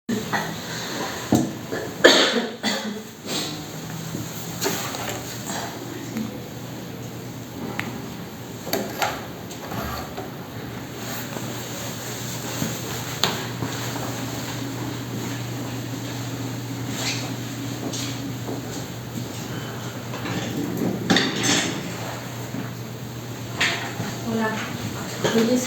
Hola, oye,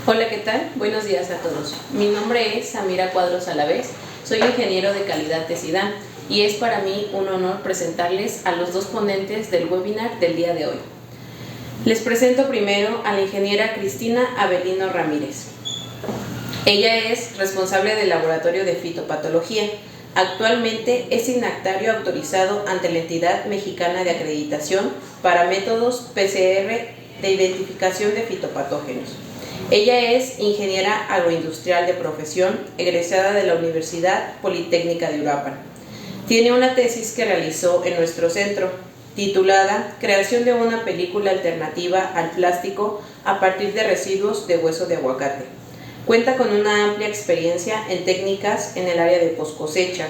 Hola, ¿qué tal? Buenos días a todos. Mi nombre es Samira Cuadros Alavés, soy ingeniero de calidad de SIDAM y es para mí un honor presentarles a los dos ponentes del webinar del día de hoy. Les presento primero a la ingeniera Cristina Avelino Ramírez. Ella es responsable del laboratorio de fitopatología. Actualmente es signatario autorizado ante la entidad mexicana de acreditación para métodos PCR de identificación de fitopatógenos. Ella es ingeniera agroindustrial de profesión, egresada de la Universidad Politécnica de Uruapan. Tiene una tesis que realizó en nuestro centro, titulada Creación de una película alternativa al plástico a partir de residuos de hueso de aguacate. Cuenta con una amplia experiencia en técnicas en el área de poscosecha,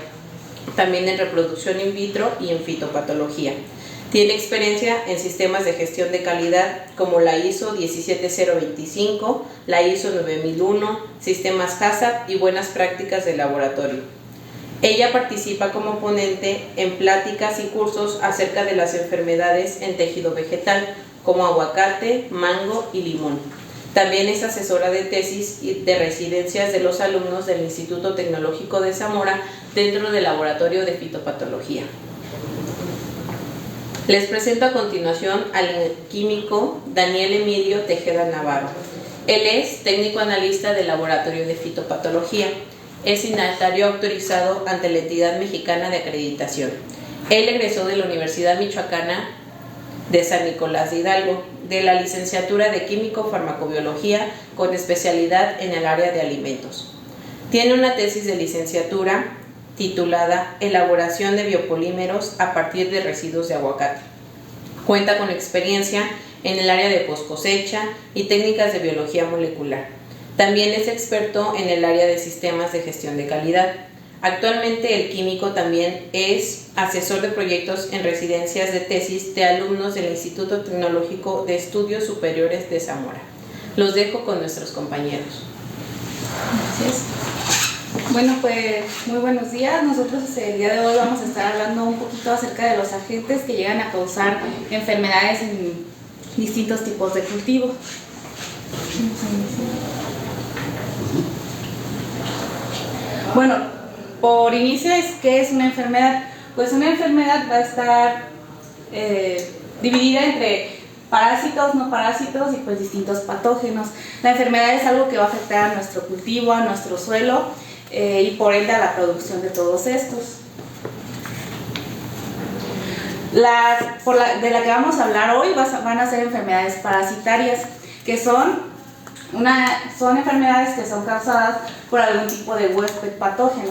también en reproducción in vitro y en fitopatología. Tiene experiencia en sistemas de gestión de calidad como la ISO 17025, la ISO 9001, sistemas HACCP y buenas prácticas de laboratorio. Ella participa como ponente en pláticas y cursos acerca de las enfermedades en tejido vegetal, como aguacate, mango y limón. También es asesora de tesis y de residencias de los alumnos del Instituto Tecnológico de Zamora dentro del laboratorio de fitopatología. Les presento a continuación al químico Daniel Emilio Tejeda Navarro. Él es técnico analista del laboratorio de fitopatología. Es signatario autorizado ante la entidad mexicana de acreditación. Él egresó de la Universidad Michoacana de San Nicolás de Hidalgo, de la licenciatura de Químico-Farmacobiología con especialidad en el área de alimentos. Tiene una tesis de licenciatura titulada Elaboración de biopolímeros a partir de residuos de aguacate. Cuenta con experiencia en el área de poscosecha y técnicas de biología molecular. También es experto en el área de sistemas de gestión de calidad. Actualmente el químico también es asesor de proyectos en residencias de tesis de alumnos del Instituto Tecnológico de Estudios Superiores de Zamora. Los dejo con nuestros compañeros. Gracias. Bueno, pues muy buenos días. Nosotros el día de hoy vamos a estar hablando un poquito acerca de los agentes que llegan a causar enfermedades en distintos tipos de cultivo. Bueno, por inicio, ¿qué es una enfermedad? Pues una enfermedad va a estar dividida entre parásitos, no parásitos y pues distintos patógenos. La enfermedad es algo que va a afectar a nuestro cultivo, a nuestro suelo y por ende a la producción de todos estos. De la que vamos a hablar hoy van a ser enfermedades parasitarias, que son enfermedades que son causadas por algún tipo de huésped patógeno.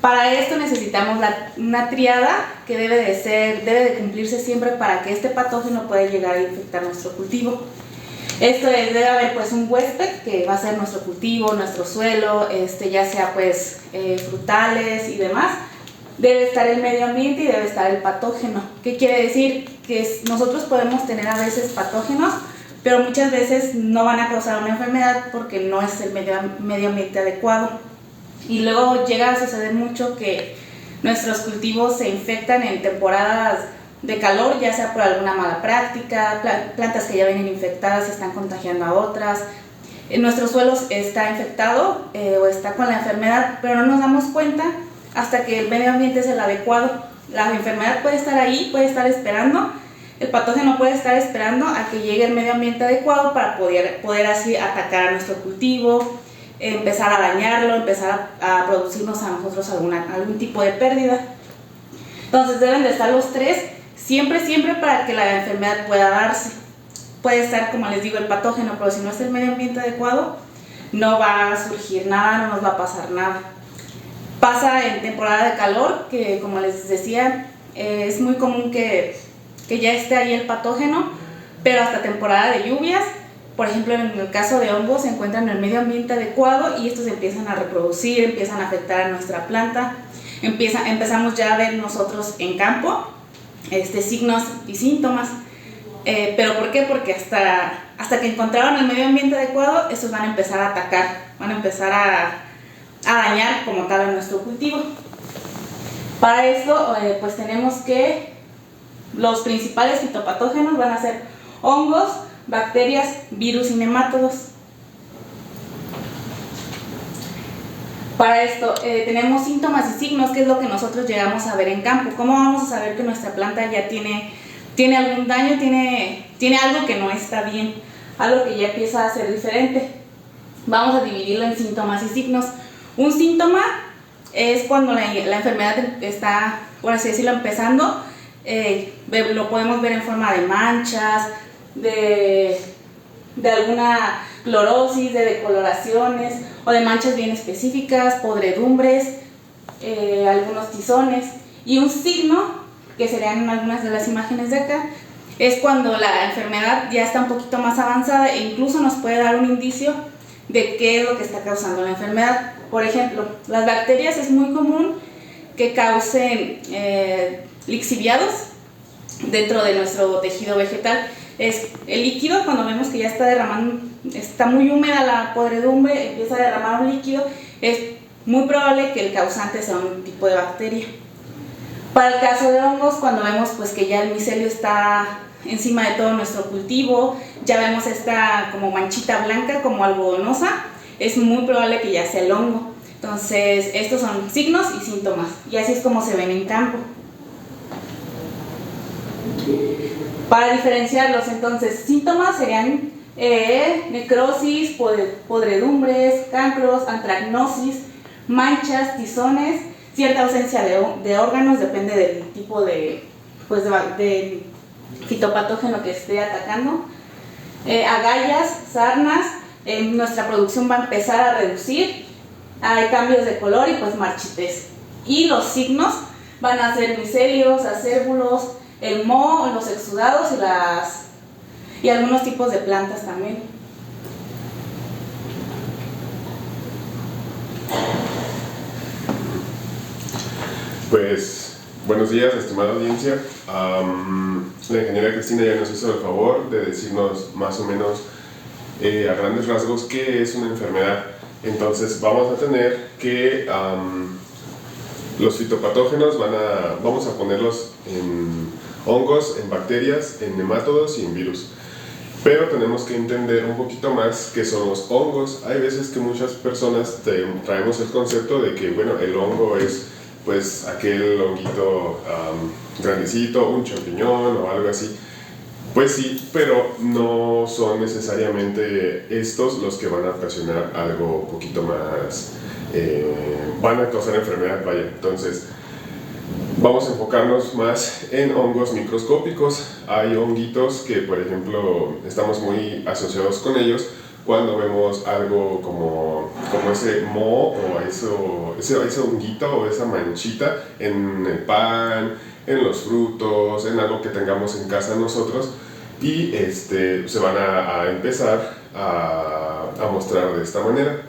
Para esto necesitamos una triada que debe de cumplirse siempre para que este patógeno pueda llegar a infectar nuestro cultivo. Esto es, debe haber pues un huésped que va a ser nuestro cultivo, nuestro suelo, ya sea pues frutales y demás. Debe estar el medio ambiente y debe estar el patógeno. ¿Qué quiere decir? Que nosotros podemos tener a veces patógenos, pero muchas veces no van a causar una enfermedad porque no es el medio ambiente adecuado. Y luego llega a suceder mucho que nuestros cultivos se infectan en temporadas de calor, ya sea por alguna mala práctica, plantas que ya vienen infectadas se están contagiando a otras. Nuestro suelo está infectado o está con la enfermedad, pero no nos damos cuenta hasta que el medio ambiente es el adecuado. La enfermedad puede estar ahí, puede estar esperando, el patógeno puede estar esperando a que llegue el medio ambiente adecuado para poder así atacar a nuestro cultivo, empezar a dañarlo, empezar a producirnos a nosotros algún tipo de pérdida. Entonces deben de estar los tres siempre para que la enfermedad pueda darse. Puede estar, como les digo, el patógeno, pero si no es el medio ambiente adecuado, no va a surgir nada, no nos va a pasar nada. Pasa en temporada de calor, que como les decía, es muy común que ya esté ahí el patógeno, pero hasta temporada de lluvias, por ejemplo en el caso de hongos, se encuentran en el medio ambiente adecuado y estos empiezan a reproducir, empiezan a afectar a nuestra planta, empezamos ya a ver nosotros en campo signos y síntomas. ¿Pero por qué? Porque hasta que encontraron el medio ambiente adecuado, estos van a empezar a atacar, van a empezar a dañar como tal a nuestro cultivo. Para esto pues tenemos que los principales fitopatógenos van a ser hongos, bacterias, virus y nemátodos. Para esto tenemos síntomas y signos, que es lo que nosotros llegamos a ver en campo. ¿Cómo vamos a saber que nuestra planta ya tiene algún daño, tiene algo que no está bien, algo que ya empieza a ser diferente? Vamos a dividirlo en síntomas y signos. Un síntoma es cuando la enfermedad está, por así decirlo, empezando. Lo podemos ver en forma de manchas, de alguna clorosis, de decoloraciones o de manchas bien específicas, podredumbres, algunos tizones. Y un signo, que serían algunas de las imágenes de acá, es cuando la enfermedad ya está un poquito más avanzada e incluso nos puede dar un indicio de qué es lo que está causando la enfermedad. Por ejemplo, las bacterias es muy común que causen lixiviados dentro de nuestro tejido vegetal. Es el líquido, cuando vemos que ya está derramando, está muy húmeda la podredumbre, empieza a derramar un líquido, es muy probable que el causante sea un tipo de bacteria. Para el caso de hongos, cuando vemos pues que ya el micelio está encima de todo nuestro cultivo, ya vemos esta como manchita blanca, como algodonosa, es muy probable que ya sea el hongo. Entonces estos son signos y síntomas, y así es como se ven en campo. Para diferenciarlos, entonces, síntomas serían necrosis, podredumbres, cancros, antracnosis, manchas, tizones, cierta ausencia de órganos, depende del tipo de fitopatógeno que esté atacando, agallas, sarnas, nuestra producción va a empezar a reducir, hay cambios de color y pues marchitez. Y los signos van a ser micelios, acérbulos, el moho, los exudados y algunos tipos de plantas también. Pues, buenos días, estimada audiencia. La ingeniera Cristina ya nos hizo el favor de decirnos más o menos a grandes rasgos qué es una enfermedad. Entonces vamos a tener que los fitopatógenos vamos a ponerlos en hongos, en bacterias, en nemátodos y en virus. Pero tenemos que entender un poquito más qué son los hongos. Hay veces que muchas personas traemos el concepto de que, bueno, el hongo es pues aquel honguito grandecito, un champiñón o algo así. Pues sí, pero no son necesariamente estos los que van a ocasionar algo un poquito más, van a causar enfermedad, vaya. Entonces, vamos a enfocarnos más en hongos microscópicos. Hay honguitos que, por ejemplo, estamos muy asociados con ellos cuando vemos algo como ese moho o ese honguito o esa manchita en el pan, en los frutos, en algo que tengamos en casa nosotros, y se van a empezar a mostrar de esta manera.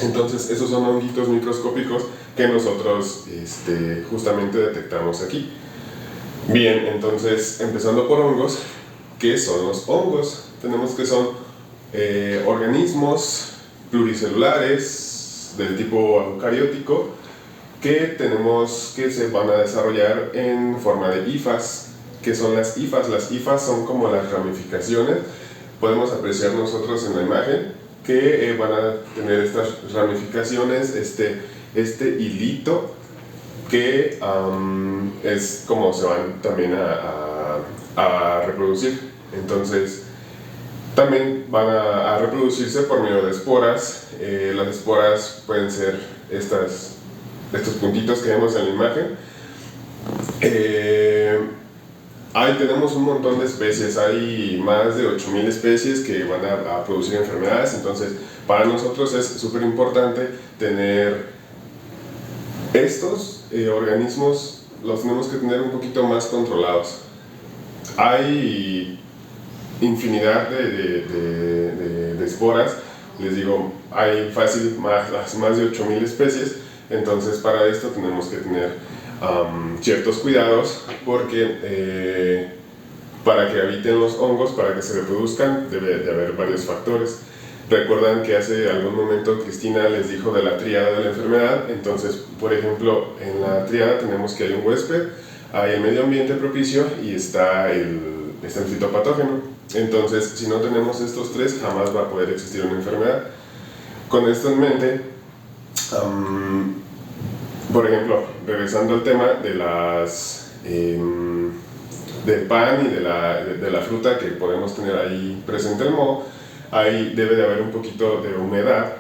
Entonces esos son honguitos microscópicos que nosotros justamente detectamos aquí. Bien, entonces empezando por hongos, ¿qué son los hongos? Tenemos que son organismos pluricelulares del tipo eucariótico que se van a desarrollar en forma de hifas. ¿Qué son las hifas? Las hifas son como las ramificaciones. Podemos apreciar nosotros en la imagen que van a tener estas ramificaciones, este hilito que es como se van también a reproducir. Entonces también van a reproducirse por medio de esporas. Las esporas pueden ser estos puntitos que vemos en la imagen. Ahí tenemos un montón de especies, hay más de 8.000 especies que van a producir enfermedades. Entonces para nosotros es súper importante tener estos organismos, los tenemos que tener un poquito más controlados. Hay infinidad de esporas, les digo, hay fácil más de 8.000 especies. Entonces para esto tenemos que tener ciertos cuidados, porque para que habiten los hongos, para que se reproduzcan, debe de haber varios factores. Recuerdan que hace algún momento Cristina les dijo de la tríada de la enfermedad. Entonces, por ejemplo, en la tríada tenemos que hay un huésped, hay el medio ambiente propicio y está el fitopatógeno. Entonces, si no tenemos estos tres, jamás va a poder existir una enfermedad. Con esto en mente, por ejemplo, regresando al tema de del pan y de la fruta que podemos tener ahí presente el moho, ahí debe de haber un poquito de humedad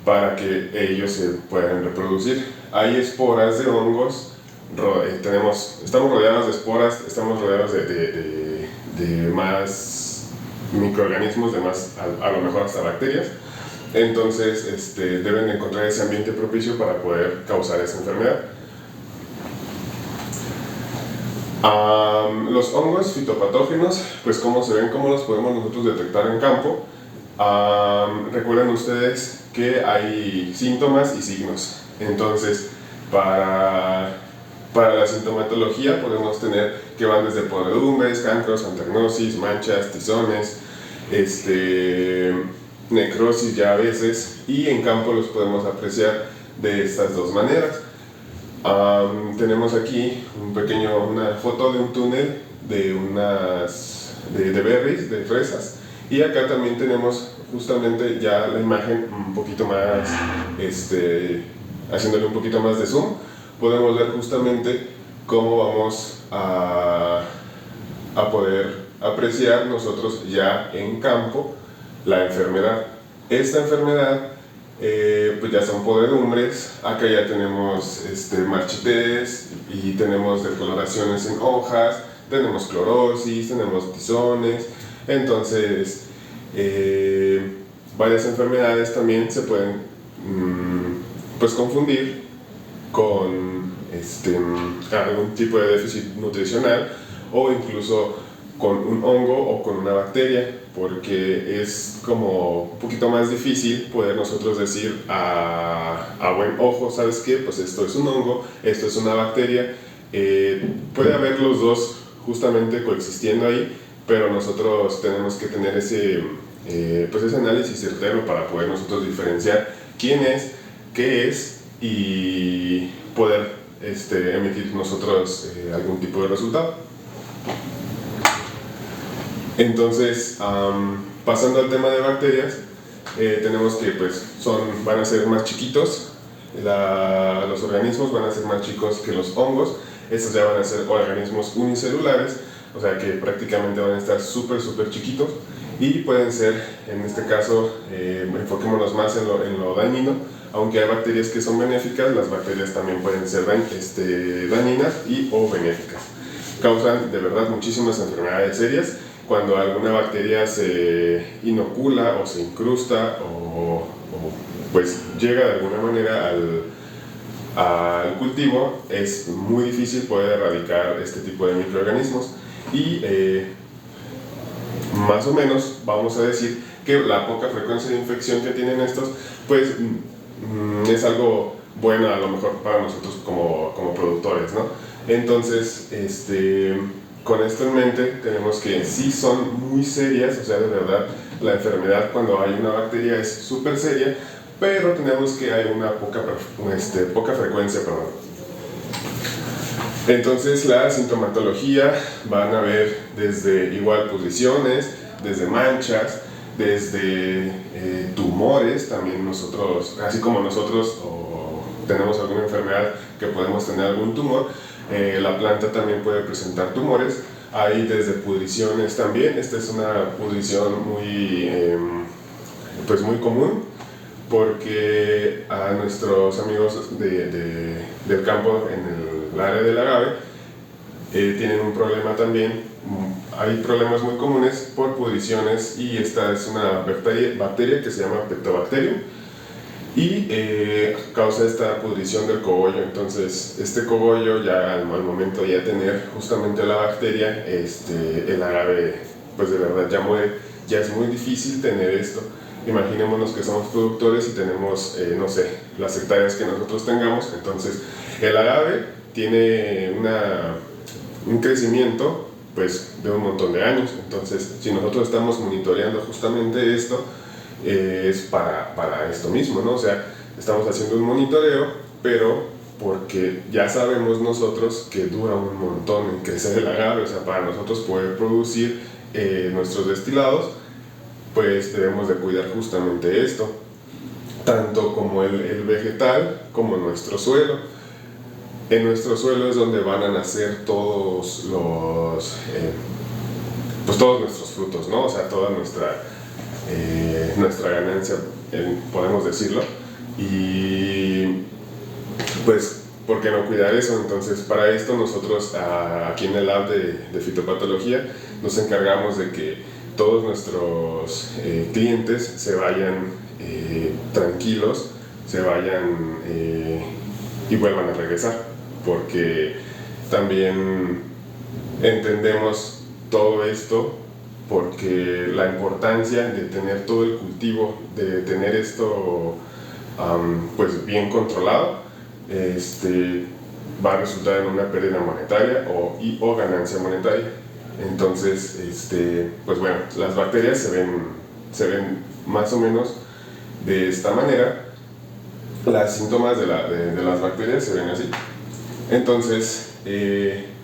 para que ellos se puedan reproducir. Hay esporas de hongos, estamos rodeados de esporas, estamos rodeados de más microorganismos, de más, a lo mejor hasta bacterias. Entonces deben de encontrar ese ambiente propicio para poder causar esa enfermedad. Los hongos fitopatógenos, pues cómo se ven, cómo los podemos nosotros detectar en campo. Recuerden ustedes que hay síntomas y signos. Entonces para la sintomatología podemos tener que van desde podredumbres, cancros, antagnosis, manchas, tizones, necrosis ya a veces, y en campo los podemos apreciar de estas dos maneras. Tenemos aquí una foto de un túnel de berries, de fresas, y acá también tenemos justamente ya la imagen un poquito más, haciéndole un poquito más de zoom, podemos ver justamente cómo vamos a poder apreciar nosotros ya en campo la enfermedad. Esta enfermedad pues ya son podredumbres, acá ya tenemos marchitez y tenemos decoloraciones en hojas, tenemos clorosis, tenemos tizones. Entonces varias enfermedades también se pueden pues confundir con algún tipo de déficit nutricional, o incluso con un hongo o con una bacteria, porque es como un poquito más difícil poder nosotros decir a buen ojo, ¿sabes qué? Pues esto es un hongo, esto es una bacteria. Puede haber los dos justamente coexistiendo ahí, pero nosotros tenemos que tener ese análisis certero para poder nosotros diferenciar quién es, qué es, y poder emitir nosotros algún tipo de resultado. Entonces, pasando al tema de bacterias, tenemos que pues van a ser más chiquitos, los organismos van a ser más chicos que los hongos. Estos ya van a ser organismos unicelulares, o sea que prácticamente van a estar súper chiquitos, y pueden ser, en este caso, enfoquémonos más en lo dañino. Aunque hay bacterias que son benéficas, las bacterias también pueden ser dañinas o benéficas. Causan de verdad muchísimas enfermedades serias, cuando alguna bacteria se inocula o se incrusta o pues llega de alguna manera al cultivo, es muy difícil poder erradicar este tipo de microorganismos y más o menos vamos a decir que la poca frecuencia de infección que tienen estos pues es algo bueno a lo mejor para nosotros como productores, ¿no? Entonces, con esto en mente tenemos que sí son muy serias, o sea, de verdad la enfermedad cuando hay una bacteria es súper seria, pero tenemos que hay una poca frecuencia, perdón. Entonces la sintomatología van a ver desde igual pudriciones, desde manchas, desde tumores, también nosotros, así como nosotros tenemos alguna enfermedad que podemos tener algún tumor, la planta también puede presentar tumores. Hay desde pudriciones también. Esta es una pudrición pues muy común, porque a nuestros amigos del campo en el área del agave tienen un problema también. Hay problemas muy comunes por pudriciones y esta es una bacteria que se llama Pectobacterium y causa esta pudrición del cogollo. Entonces este cogollo ya al momento de ya tener justamente la bacteria, el agave pues de verdad ya muere. Ya es muy difícil tener esto. Imaginémonos que somos productores y tenemos, no sé, las hectáreas que nosotros tengamos. Entonces el agave tiene un crecimiento pues de un montón de años. Entonces si nosotros estamos monitoreando justamente esto, es para esto mismo, ¿no? O sea, estamos haciendo un monitoreo, pero porque ya sabemos nosotros que dura un montón en crecer el agave, o sea, para nosotros poder producir nuestros destilados, pues debemos de cuidar justamente esto, tanto como el vegetal como nuestro suelo. En nuestro suelo es donde van a nacer todos todos nuestros frutos, ¿no? O sea, toda nuestra ganancia, podemos decirlo. Y pues, ¿por qué no cuidar eso? Entonces, para esto nosotros aquí en el lab de fitopatología nos encargamos de que todos nuestros clientes se vayan tranquilos, se vayan y vuelvan a regresar, porque también entendemos todo esto, porque la importancia de tener todo el cultivo, de tener esto pues bien controlado, va a resultar en una pérdida monetaria o ganancia monetaria. Entonces, pues bueno, las bacterias se ven más o menos de esta manera. Los síntomas de las bacterias se ven así. Entonces,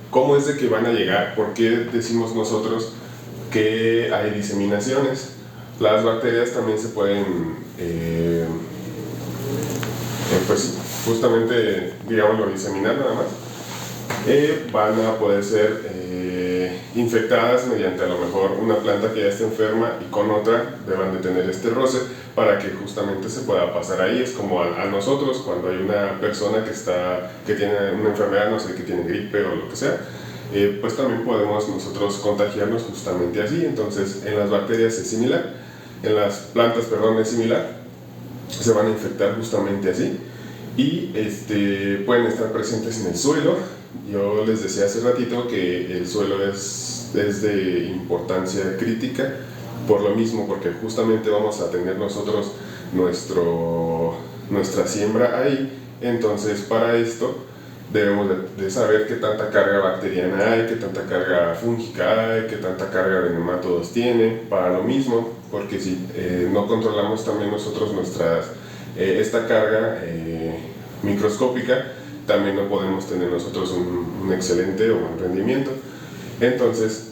¿cómo es de que van a llegar? ¿Por qué decimos nosotros que hay diseminaciones? Las bacterias también se pueden, pues justamente, digámoslo, diseminar nada más. Van a poder ser infectadas mediante a lo mejor una planta que ya está enferma y con otra deban de tener este roce para que justamente se pueda pasar ahí. Es como a nosotros cuando hay una persona que tiene una enfermedad, no sé, que tiene gripe o lo que sea, pues también podemos nosotros contagiarnos justamente así. Entonces en las bacterias es similar, en las plantas, perdón, es similar, se van a infectar justamente así y pueden estar presentes en el suelo. Yo les decía hace ratito que el suelo es de importancia crítica por lo mismo, porque justamente vamos a tener nosotros nuestra siembra ahí. Entonces para esto debemos de saber qué tanta carga bacteriana hay, qué tanta carga fúngica hay, qué tanta carga de nematodos tiene, para lo mismo, porque si no controlamos también nosotros esta carga microscópica, también no podemos tener nosotros un excelente o buen rendimiento. Entonces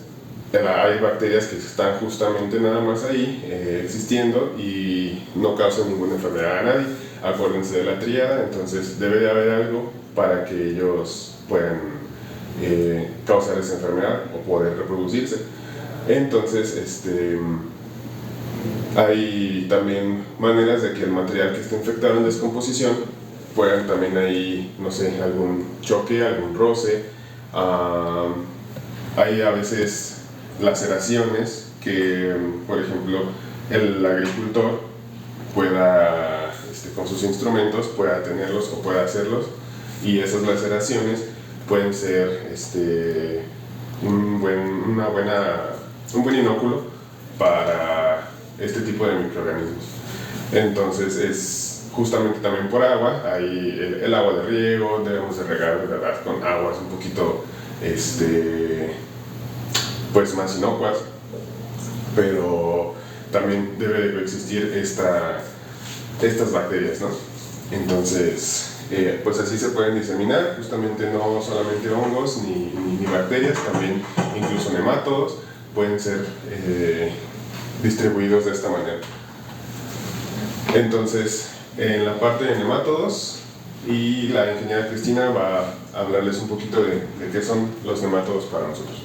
hay bacterias que están justamente nada más ahí existiendo y no causan ninguna enfermedad a nadie. Acuérdense de la tríada. Entonces debe de haber algo para que ellos puedan causar esa enfermedad o poder reproducirse. Entonces hay también maneras de que el material que esté infectado en descomposición puedan también ahí, no sé, algún choque, algún roce. Hay a veces laceraciones que, por ejemplo, el agricultor pueda, con sus instrumentos, pueda tenerlos o pueda hacerlos, y esas laceraciones pueden ser un buen inóculo para este tipo de microorganismos. Entonces es justamente también por agua, hay el agua de riego, debemos de regar de verdad con aguas un poquito pues más inocuas, pero también debe de coexistir estas bacterias, ¿no? Entonces pues así se pueden diseminar, justamente no solamente hongos ni bacterias, también incluso nemátodos pueden ser distribuidos de esta manera. Entonces, en la parte de nemátodos, y la ingeniera Cristina va a hablarles un poquito de qué son los nemátodos para nosotros.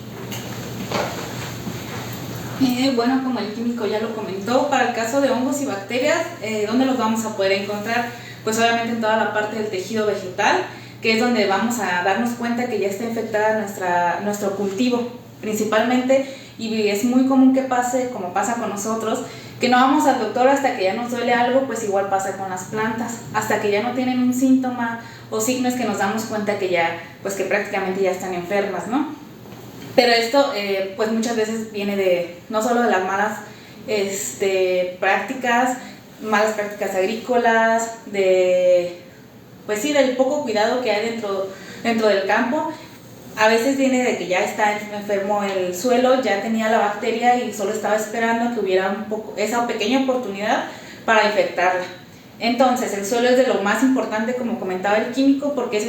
Bueno, como el químico ya lo comentó, para el caso de hongos y bacterias, ¿dónde los vamos a poder encontrar? Pues obviamente en toda la parte del tejido vegetal, que es donde vamos a darnos cuenta que ya está infectada nuestro cultivo, principalmente, y es muy común que pase, como pasa con nosotros, que no vamos al doctor hasta que ya nos duele algo, pues igual pasa con las plantas, hasta que ya no tienen un síntoma o signos que nos damos cuenta que ya, pues que prácticamente ya están enfermas, ¿no? Pero esto, pues muchas veces viene no solo de las malas prácticas agrícolas, pues sí, del poco cuidado que hay dentro del campo. A veces viene de que ya está enfermo el suelo, ya tenía la bacteria y solo estaba esperando que hubiera esa pequeña oportunidad para infectarla. Entonces, el suelo es de lo más importante, como comentaba el químico, porque es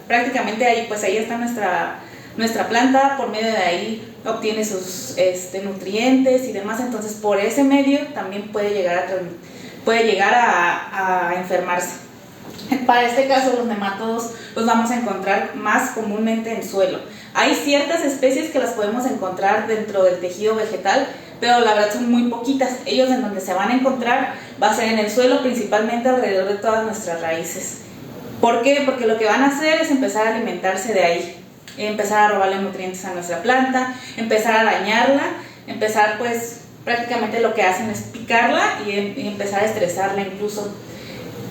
prácticamente ahí, pues ahí está nuestra planta, por medio de ahí obtiene sus nutrientes y demás, entonces por ese medio también puede llegar a enfermarse. Para este caso, los nemátodos los vamos a encontrar más comúnmente en suelo. Hay ciertas especies que las podemos encontrar dentro del tejido vegetal, pero la verdad son muy poquitas. Ellos en donde se van a encontrar va a ser en el suelo, principalmente alrededor de todas nuestras raíces. ¿Por qué? Porque lo que van a hacer es empezar a alimentarse de ahí, empezar a robarle nutrientes a nuestra planta, empezar a dañarla, pues prácticamente lo que hacen es picarla y empezar a estresarla incluso.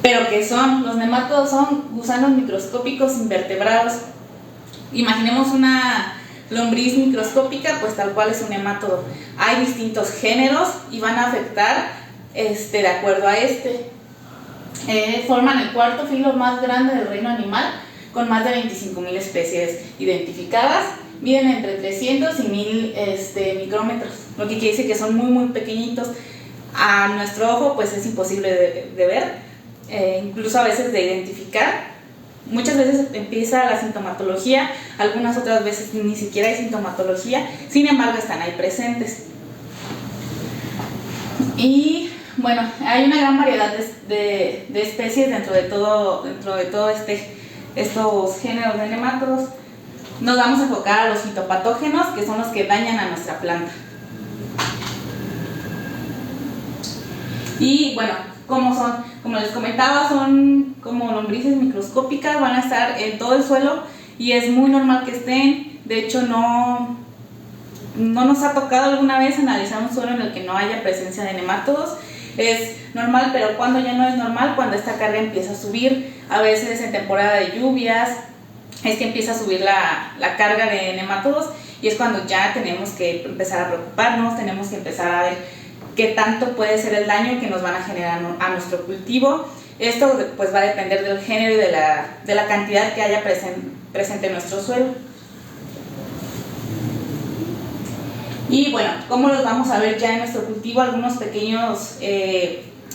Pero ¿qué son? Los nemátodos son gusanos microscópicos invertebrados. Imaginemos una lombriz microscópica, pues tal cual es un nemátodo. Hay distintos géneros y van a afectar de acuerdo a forman el cuarto filo más grande del reino animal, con más de 25.000 especies identificadas. Miden entre 300 y 1000 micrómetros, lo que quiere decir que son muy muy pequeñitos. A nuestro ojo pues es imposible de ver, incluso a veces de identificar. Muchas veces empieza la sintomatología, algunas otras veces ni siquiera hay sintomatología, sin embargo están ahí presentes. Y bueno, hay una gran variedad de especies dentro de todo estos géneros de nemátodos. Nos vamos a enfocar a los fitopatógenos, que son los que dañan a nuestra planta. Y bueno, ¿cómo son? Como les comentaba, son como lombrices microscópicas, van a estar en todo el suelo y es muy normal que estén. De hecho, no nos ha tocado alguna vez analizar un suelo en el que no haya presencia de nemátodos. Es normal, pero cuando ya no es normal, cuando esta carga empieza a subir, a veces en temporada de lluvias, es que empieza a subir la carga de nemátodos, y es cuando ya tenemos que empezar a preocuparnos, tenemos que empezar a ver qué tanto puede ser el daño que nos van a generar a nuestro cultivo. Esto pues va a depender del género y de la cantidad que haya presente en nuestro suelo. Y bueno, ¿cómo los vamos a ver ya en nuestro cultivo? Algunos pequeños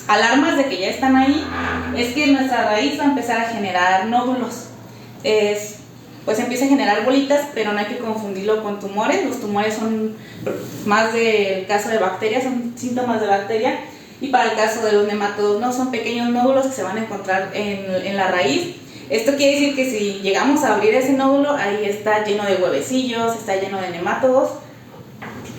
alarmas de que ya están ahí, es que nuestra raíz va a empezar a generar nódulos. Pues empieza a generar bolitas, pero no hay que confundirlo con tumores. Los tumores son más del caso de bacterias, son síntomas de bacteria, y para el caso de los nemátodos no, son pequeños nódulos que se van a encontrar en la raíz. Esto quiere decir que si llegamos a abrir ese nódulo, ahí está lleno de huevecillos, está lleno de nemátodos,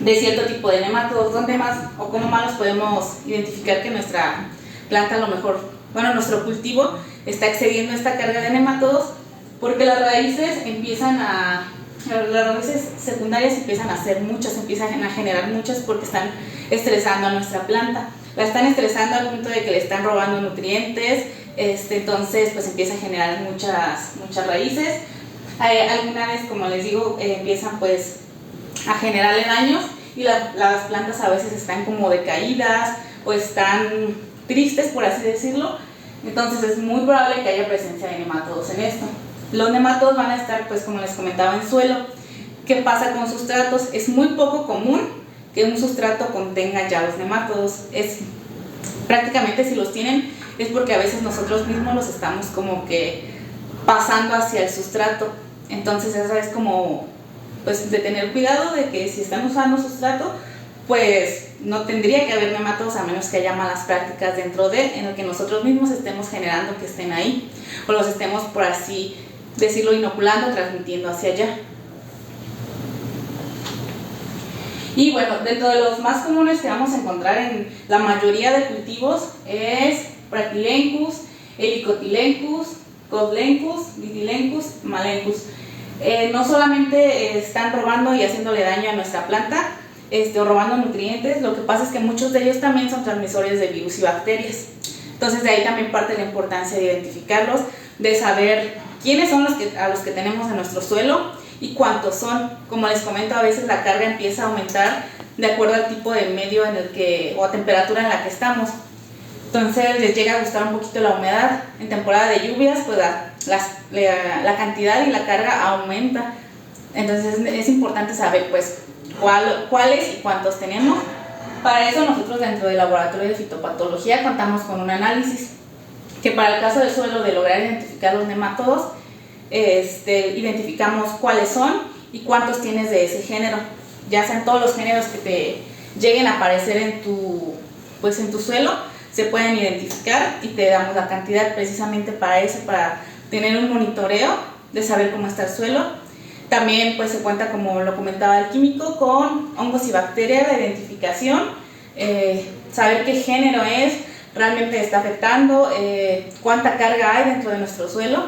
de cierto tipo de nemátodos. ¿Dónde más o cómo más los podemos identificar que nuestra planta, a lo mejor, nuestro cultivo está excediendo esta carga de nemátodos? Porque las raíces empiezan a las raíces secundarias empiezan a hacer muchas, empiezan a generar muchas porque están estresando a nuestra planta. La están estresando al punto de que le están robando nutrientes, entonces pues empieza a generar muchas raíces. Alguna vez, como les digo, empiezan pues a generarle daños y las plantas a veces están como decaídas o están tristes, por así decirlo. Entonces es muy probable que haya presencia de nemátodos en esto. Los nemátodos van a estar, pues como les comentaba, en suelo. ¿Qué pasa con sustratos? Es muy poco común que un sustrato contenga ya los nemátodos. Prácticamente si los tienen es porque a veces nosotros mismos los estamos como que pasando hacia el sustrato. Entonces esa es como pues de tener cuidado de que si están usando sustrato pues no tendría que haber nemátodos a menos que haya malas prácticas dentro en el que nosotros mismos estemos generando que estén ahí o los estemos, por así decirlo, inoculando, transmitiendo hacia allá. Y bueno, dentro de los más comunes que vamos a encontrar en la mayoría de cultivos es Brachylencus, Helicotylencus, Coslencus, Ditilencus, Malencus. No solamente están robando y haciéndole daño a nuestra planta, o robando nutrientes, lo que pasa es que muchos de ellos también son transmisores de virus y bacterias. Entonces de ahí también parte la importancia de identificarlos, de saber quiénes son a los que tenemos en nuestro suelo y cuántos son. Como les comento, a veces la carga empieza a aumentar de acuerdo al tipo de medio o a temperatura en la que estamos. Entonces les llega a gustar un poquito la humedad. En temporada de lluvias pues la cantidad y la carga aumenta. Entonces es importante saber pues cuáles y cuántos tenemos. Para eso nosotros dentro del laboratorio de fitopatología contamos con un análisis que para el caso del suelo, de lograr identificar los nemátodos, identificamos cuáles son y cuántos tienes de ese género, ya sean todos los géneros que te lleguen a aparecer en tu suelo, se pueden identificar y te damos la cantidad precisamente para eso, para tener un monitoreo de saber cómo está el suelo. También pues se cuenta, como lo comentaba el químico, con hongos y bacterias de identificación, saber qué género es, realmente está afectando, cuánta carga hay dentro de nuestro suelo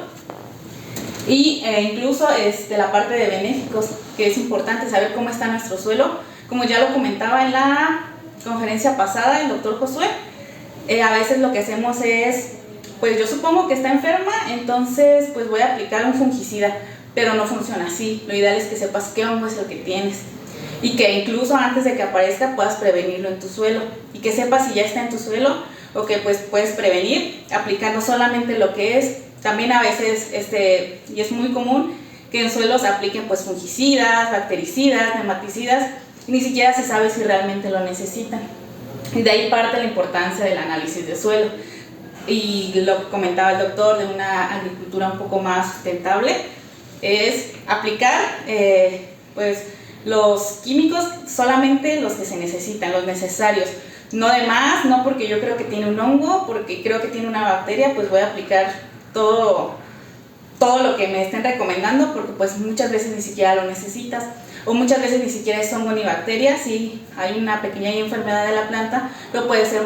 y incluso la parte de benéficos, que es importante saber cómo está nuestro suelo. Como ya lo comentaba en la conferencia pasada el doctor Josué, a veces lo que hacemos es, pues yo supongo que está enferma, entonces pues voy a aplicar un fungicida, pero no funciona así. Lo ideal es que sepas qué hongo es el que tienes y que incluso antes de que aparezca puedas prevenirlo en tu suelo y que sepas si ya está en tu suelo o que pues puedes prevenir aplicando solamente lo que es. También a veces, y es muy común que en suelos apliquen pues fungicidas, bactericidas, nematicidas, y ni siquiera se sabe si realmente lo necesitan. Y de ahí parte la importancia del análisis de suelo. Y lo que comentaba el doctor de una agricultura un poco más sustentable es aplicar pues los químicos solamente los que se necesitan, los necesarios, no de más, no porque yo creo que tiene un hongo, porque creo que tiene una bacteria, pues voy a aplicar todo lo que me estén recomendando, porque pues muchas veces ni siquiera lo necesitas, o muchas veces ni siquiera es hongo ni bacteria. Si hay una pequeña enfermedad de la planta, pero puede ser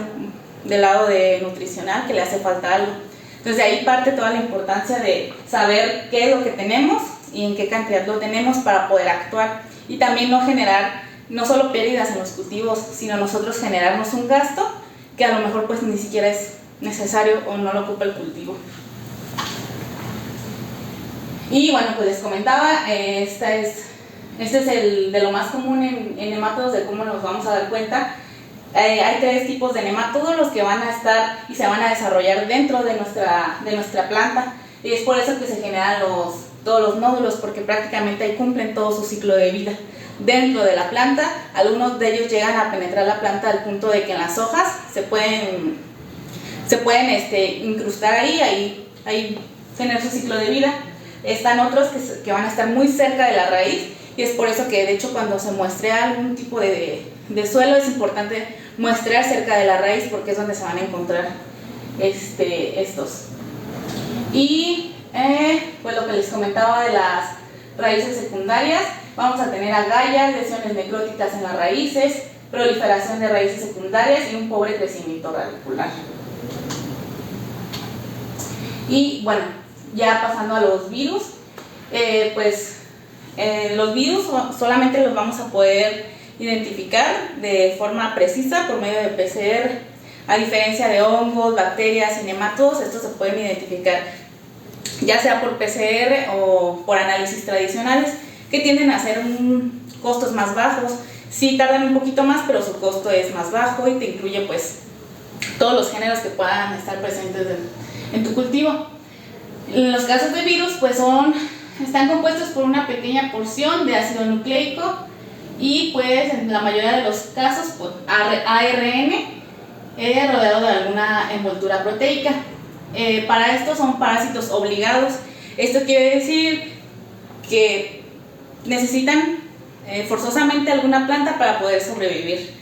del lado nutricional, que le hace falta algo. Entonces de ahí parte toda la importancia de saber qué es lo que tenemos y en qué cantidad lo tenemos para poder actuar, y también no generar no solo pérdidas en los cultivos, sino nosotros generarnos un gasto que a lo mejor pues ni siquiera es necesario o no lo ocupa el cultivo. Y bueno, pues les comentaba, este es el de lo más común en nemátodos, de cómo nos vamos a dar cuenta. Hay 3 tipos de nemátodos los que van a estar y se van a desarrollar dentro de nuestra planta, y es por eso que se generan todos los nódulos, porque prácticamente ahí cumplen todo su ciclo de vida dentro de la planta. Algunos de ellos llegan a penetrar la planta al punto de que en las hojas se pueden incrustar ahí tener su ciclo de vida. Están otros que van a estar muy cerca de la raíz, y es por eso que de hecho cuando se muestrea algún tipo de suelo es importante muestrear cerca de la raíz, porque es donde se van a encontrar estos. Y pues lo que les comentaba de las raíces secundarias, vamos a tener agallas, lesiones necróticas en las raíces, proliferación de raíces secundarias y un pobre crecimiento radicular. Y bueno, ya pasando a los virus, pues Los virus solamente los vamos a poder identificar de forma precisa por medio de PCR. A diferencia de hongos, bacterias y nematodos, estos se pueden identificar ya sea por PCR o por análisis tradicionales, que tienden a ser costos más bajos. Sí tardan un poquito más, pero su costo es más bajo y te incluye pues todos los géneros que puedan estar presentes en tu cultivo. Los casos de virus pues están compuestos por una pequeña porción de ácido nucleico y pues en la mayoría de los casos pues, ARN rodeado de alguna envoltura proteica. Para esto son parásitos obligados. Esto quiere decir que necesitan forzosamente alguna planta para poder sobrevivir.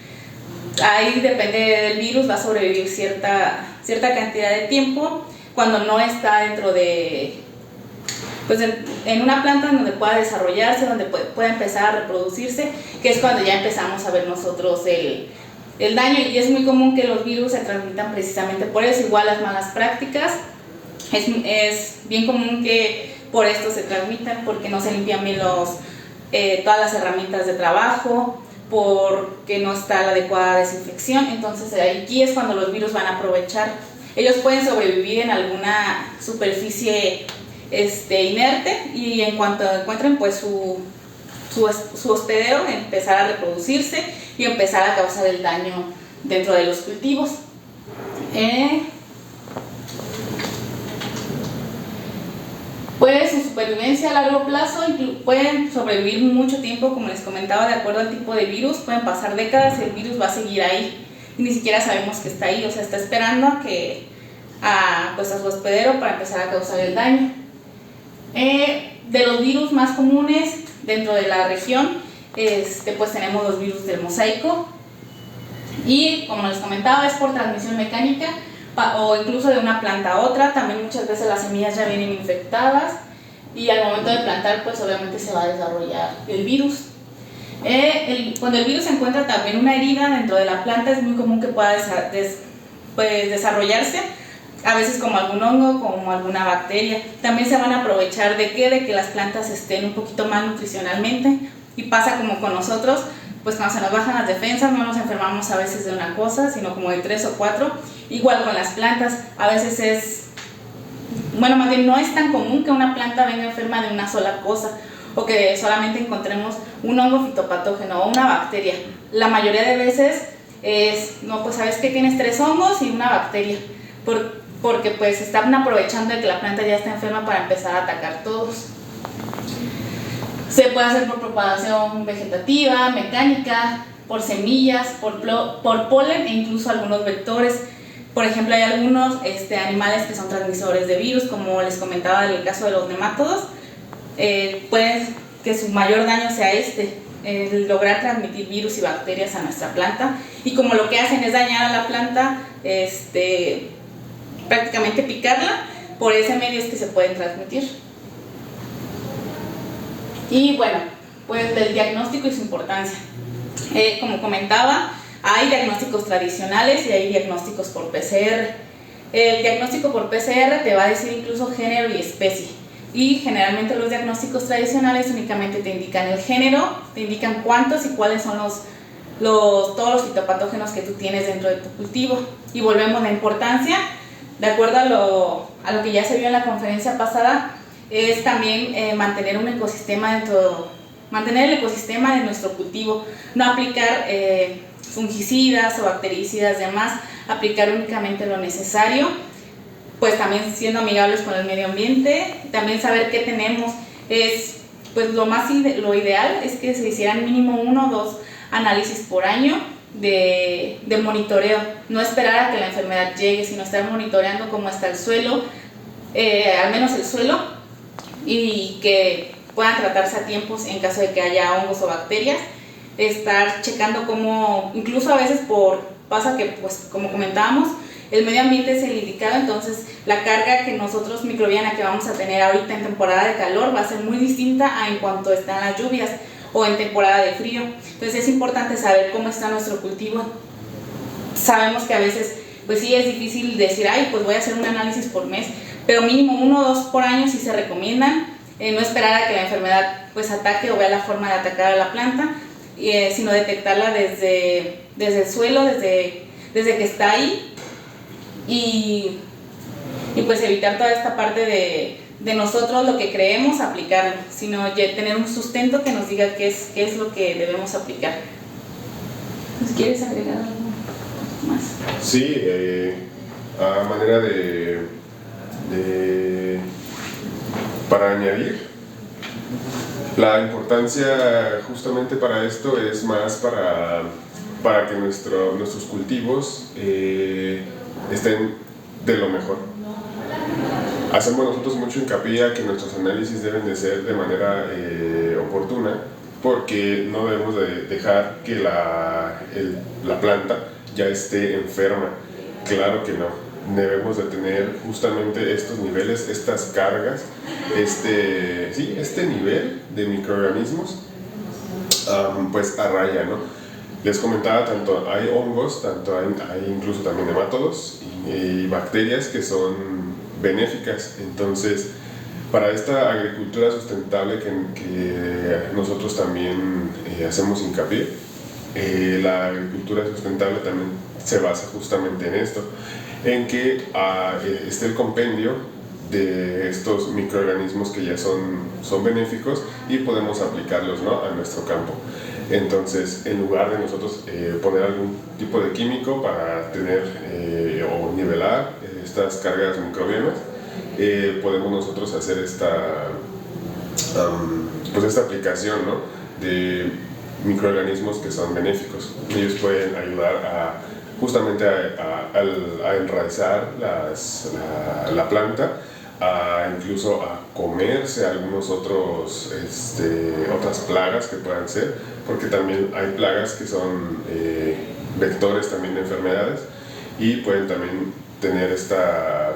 Ahí depende del virus, va a sobrevivir cierta cantidad de tiempo cuando no está dentro de, pues en una planta donde pueda desarrollarse, donde pueda empezar a reproducirse, que es cuando ya empezamos a ver nosotros el daño. Y es muy común que los virus se transmitan precisamente por eso. Igual las malas prácticas, es bien común que por esto se transmitan, porque no se limpian bien todas las herramientas de trabajo, porque no está la adecuada desinfección. Entonces aquí es cuando los virus van a aprovechar. Ellos pueden sobrevivir en alguna superficie inerte y en cuanto encuentren pues su hospedero, empezar a reproducirse y empezar a causar el daño dentro de los cultivos. Pues su supervivencia a largo plazo pueden sobrevivir mucho tiempo, como les comentaba, de acuerdo al tipo de virus. Pueden pasar décadas y el virus va a seguir ahí y ni siquiera sabemos que está ahí, o sea, está esperando a su hospedero para empezar a causar el daño. De los virus más comunes dentro de la región, pues tenemos los virus del mosaico, y como les comentaba, es por transmisión mecánica o incluso de una planta a otra. También muchas veces las semillas ya vienen infectadas y al momento de plantar pues obviamente se va a desarrollar el virus. Cuando el virus encuentra también una herida dentro de la planta, es muy común que pueda desarrollarse, a veces como algún hongo, como alguna bacteria. También se van a aprovechar de que las plantas estén un poquito mal nutricionalmente, y pasa como con nosotros, pues cuando se nos bajan las defensas no nos enfermamos a veces de una cosa, sino como de 3 o 4. Igual con las plantas, a veces más bien no es tan común que una planta venga enferma de una sola cosa, o que solamente encontremos un hongo fitopatógeno o una bacteria. La mayoría de veces pues sabes que tienes 3 hongos y una bacteria, porque pues están aprovechando de que la planta ya está enferma para empezar a atacar todos. Se puede hacer por propagación vegetativa, mecánica, por semillas, por polen e incluso algunos vectores. Por ejemplo, hay algunos animales que son transmisores de virus, como les comentaba en el caso de los nemátodos. Puede que su mayor daño sea lograr transmitir virus y bacterias a nuestra planta, y como lo que hacen es dañar a la planta, prácticamente picarla, por ese medio es que se pueden transmitir. Y bueno, pues del diagnóstico y su importancia. Como comentaba, hay diagnósticos tradicionales y hay diagnósticos por PCR. El diagnóstico por PCR te va a decir incluso género y especie, y generalmente los diagnósticos tradicionales únicamente te indican el género, te indican cuántos y cuáles son todos los fitopatógenos que tú tienes dentro de tu cultivo. Y volvemos a la importancia, de acuerdo a lo que ya se vio en la conferencia pasada, es también mantener un ecosistema mantener el ecosistema de nuestro cultivo, no aplicar fungicidas o bactericidas de más, aplicar únicamente lo necesario, pues también siendo amigables con el medio ambiente. También saber qué tenemos, pues lo ideal es que se hicieran mínimo 1 o 2 análisis por año de monitoreo, no esperar a que la enfermedad llegue, sino estar monitoreando cómo está el suelo, al menos el suelo, y que puedan tratarse a tiempos en caso de que haya hongos o bacterias. Estar checando cómo, incluso a veces pasa que, pues como comentábamos, el medio ambiente es el indicado, entonces la carga microbiana que vamos a tener ahorita en temporada de calor va a ser muy distinta a en cuanto están las lluvias o en temporada de frío. Entonces es importante saber cómo está nuestro cultivo. Sabemos que a veces pues sí es difícil decir, pues voy a hacer un análisis por mes, pero mínimo 1 o 2 por año sí se recomiendan. no esperar a que la enfermedad pues ataque o vea la forma de atacar a la planta, sino detectarla desde el suelo, desde que está ahí, y pues evitar toda esta parte de nosotros lo que creemos aplicarlo, sino ya tener un sustento que nos diga qué es lo que debemos aplicar. Pues, ¿quieres agregar algo más? Sí, a manera para añadir, la importancia justamente para esto es más para que nuestros cultivos estén de lo mejor. Hacemos nosotros mucho hincapié a que nuestros análisis deben de ser de manera oportuna, porque no debemos de dejar que la planta ya esté enferma. Claro que no. Debemos de tener justamente estos niveles, estas cargas, este nivel de microorganismos pues a raya, ¿no? Les comentaba, tanto hay hongos, tanto hay incluso también nematodos y bacterias que son benéficas. Entonces, para esta agricultura sustentable que nosotros también hacemos hincapié, la agricultura sustentable también se basa justamente en esto, en que esté el compendio de estos microorganismos que ya son benéficos y podemos aplicarlos, ¿no?, a nuestro campo. Entonces, en lugar de nosotros poner algún tipo de químico para tener o nivelar estas cargas microbianas, podemos nosotros hacer esta aplicación, ¿no?, de microorganismos que son benéficos. Ellos pueden ayudar justamente a enraizar la planta, incluso a comerse algunos otras plagas que puedan ser, porque también hay plagas que son vectores también de enfermedades y pueden también tener esta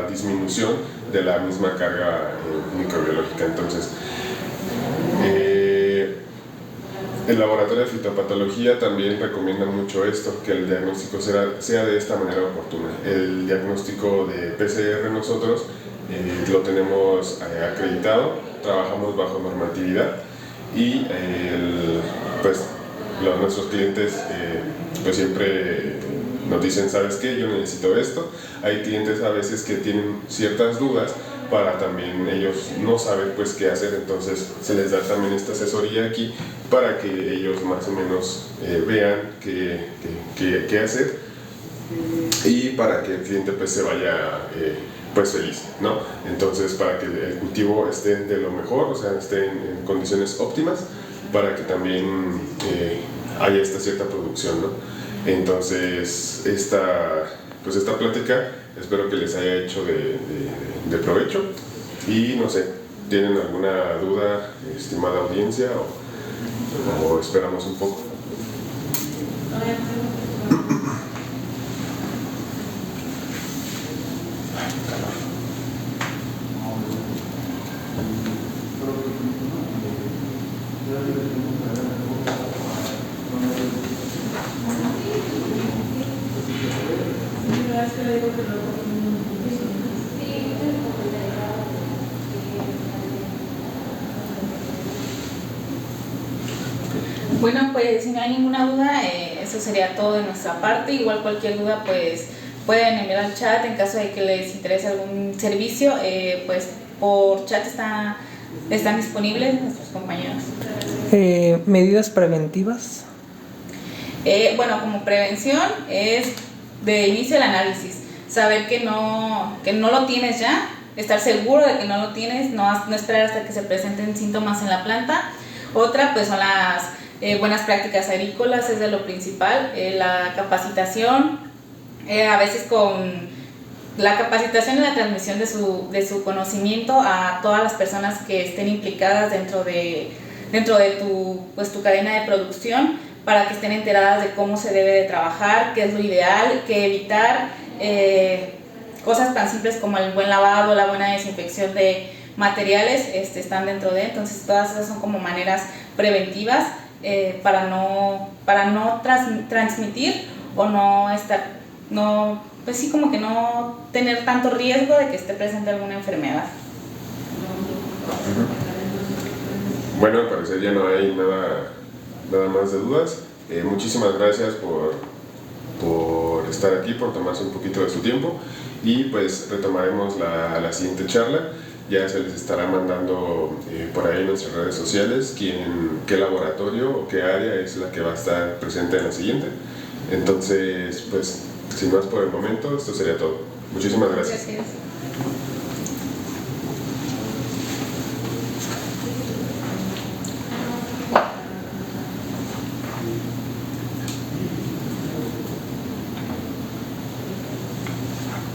disminución de la misma carga microbiológica. Entonces, el laboratorio de fitopatología también recomienda mucho esto, que el diagnóstico sea de esta manera oportuna. El diagnóstico de PCR nosotros lo tenemos acreditado, trabajamos bajo normatividad y nuestros clientes pues siempre nos dicen, ¿sabes qué? Yo necesito esto. Hay clientes a veces que tienen ciertas dudas, para también ellos no saben pues qué hacer, entonces se les da también esta asesoría aquí para que ellos más o menos vean qué hacer y para que el cliente pues se vaya pues feliz, ¿no? Entonces, para que el cultivo esté de lo mejor, o sea, esté en condiciones óptimas, para que también haya esta cierta producción, ¿no? Entonces, esta plática espero que les haya hecho de provecho y no sé, ¿tienen alguna duda, estimada audiencia, o esperamos un poco? Bueno, pues si no hay ninguna duda, eso sería todo de nuestra parte. Igual cualquier duda pues pueden enviar al chat en caso de que les interese algún servicio, pues por chat están disponibles nuestros compañeros. ¿Medidas preventivas? Bueno, como prevención es de inicio el análisis, saber que no lo tienes ya, estar seguro de que no lo tienes, no esperar hasta que se presenten síntomas en la planta. Otra pues son las buenas prácticas agrícolas, es de lo principal, la capacitación, a veces con la capacitación y la transmisión de su conocimiento a todas las personas que estén implicadas dentro de tu cadena de producción, para que estén enteradas de cómo se debe de trabajar, qué es lo ideal, qué evitar, cosas tan simples como el buen lavado, la buena desinfección de materiales están dentro de. Entonces todas esas son como maneras preventivas para no transmitir o pues sí, como que no tener tanto riesgo de que esté presente alguna enfermedad. Bueno, al parecer ya no hay nada más de dudas. Muchísimas gracias por estar aquí, por tomarse un poquito de su tiempo y pues retomaremos la siguiente charla. Ya se les estará mandando por ahí en nuestras redes sociales qué laboratorio o qué área es la que va a estar presente en la siguiente. Entonces, pues, sin más por el momento, esto sería todo. Muchísimas gracias. Gracias.